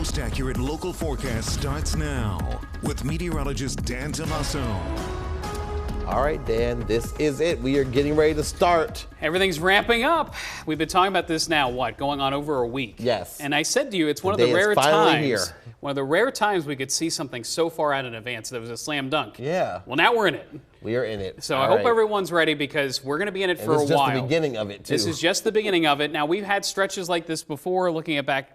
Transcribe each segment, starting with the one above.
most accurate local forecast starts now with meteorologist Dan Tomaso. All right, Dan, this is it. We are getting ready to start. Everything's ramping up. We've been talking about this now, going on over a week. Yes. And I said to you, it's one of the rare times. One of the rare times we could see something so far out in advance that was a slam dunk. Yeah. Well, now we're in it. We are in it. So I hope everyone's ready because we're going to be in it for a while. This is just the beginning of it, too. This is just the beginning of it. Now, we've had stretches like this before, looking back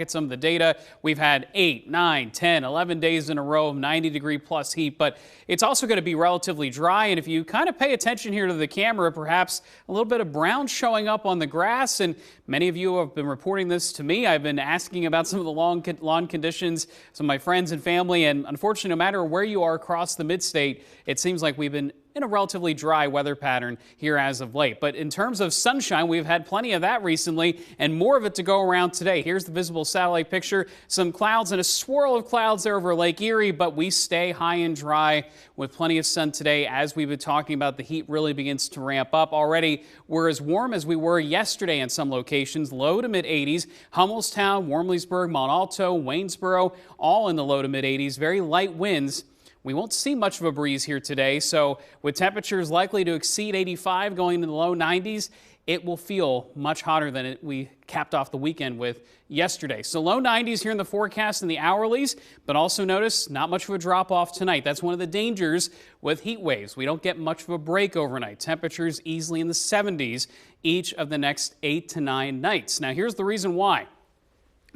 at some of the data. We've had 8, 9, 10, 11 days in a row of 90-degree plus heat, but it's also going to be relatively dry. And if you kind of pay attention here to the camera, perhaps a little bit of brown showing up on the grass. And many of you have been reporting this to me. I've been asking about some of the lawn conditions, some of my friends and family. And unfortunately, no matter where you are across the mid-state, it seems like we've been in a relatively dry weather pattern here as of late. But in terms of sunshine, we've had plenty of that recently and more of it to go around today. Here's the visible satellite picture. Some clouds and a swirl of clouds there over Lake Erie, but we stay high and dry with plenty of sun today. As we've been talking about, the heat really begins to ramp up. Already, we're as warm as we were yesterday in some locations, low to mid 80s. Hummelstown, Wormleysburg, Mont Alto, Waynesboro, all in the low to mid 80s. Very light winds. We won't see much of a breeze here today, so with temperatures likely to exceed 85 going into the low 90s, it will feel much hotter than we capped off the weekend with yesterday. So low 90s here in the forecast in the hourlies, but also notice not much of a drop off tonight. That's one of the dangers with heat waves. We don't get much of a break overnight. Temperatures easily in the 70s each of the next 8 to 9 nights. Now here's the reason why.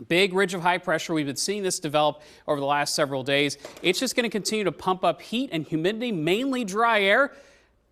Big ridge of high pressure. We've been seeing this develop over the last several days. It's just going to continue to pump up heat and humidity, mainly dry air.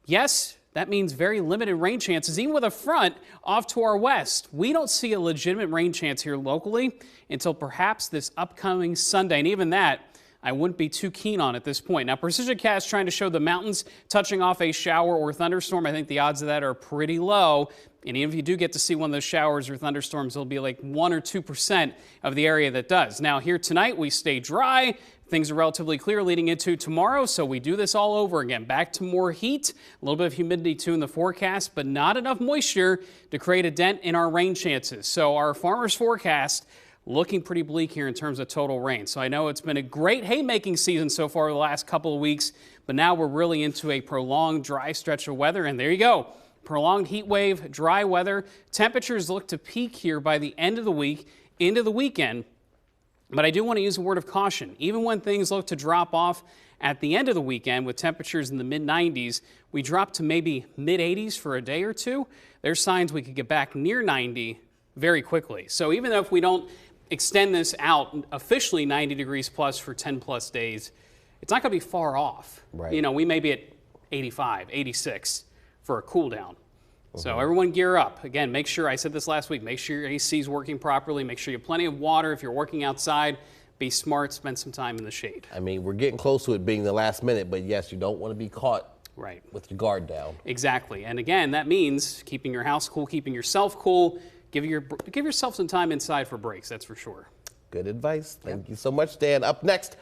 Yes, that means very limited rain chances, even with a front off to our west. We don't see a legitimate rain chance here locally until perhaps this upcoming Sunday, and even that I wouldn't be too keen on at this point. Now, Precision Cast trying to show the mountains touching off a shower or thunderstorm. I think the odds of that are pretty low. And even if you do get to see one of those showers or thunderstorms, it'll be like 1 or 2% of the area that does. Now, here tonight, we stay dry. Things are relatively clear leading into tomorrow, so we do this all over again. Back to more heat, a little bit of humidity too in the forecast, but not enough moisture to create a dent in our rain chances. So our farmers' forecast looking pretty bleak here in terms of total rain. So I know it's been a great haymaking season so far the last couple of weeks, but now we're really into a prolonged dry stretch of weather, and there you go. Prolonged heat wave, dry weather. Temperatures look to peak here by the end of the week into the weekend. But I do want to use a word of caution. Even when things look to drop off at the end of the weekend with temperatures in the mid-90s, we drop to maybe mid-80s for a day or two. There's signs we could get back near 90 very quickly. So even though if we don't extend this out officially 90 degrees plus for 10 plus days, it's not going to be far off. Right. You know, we may be at 85, 86 for a cool down. So everyone gear up. Again, make sure, I said this last week, make sure your AC is working properly. Make sure you have plenty of water. If you're working outside, be smart, spend some time in the shade. I mean, we're getting close to it being the last minute, but yes, you don't want to be caught with your guard down. Exactly. And again, that means keeping your house cool, keeping yourself cool. Give yourself some time inside for breaks, that's for sure. Good advice. Thank you so much, Dan. Up next,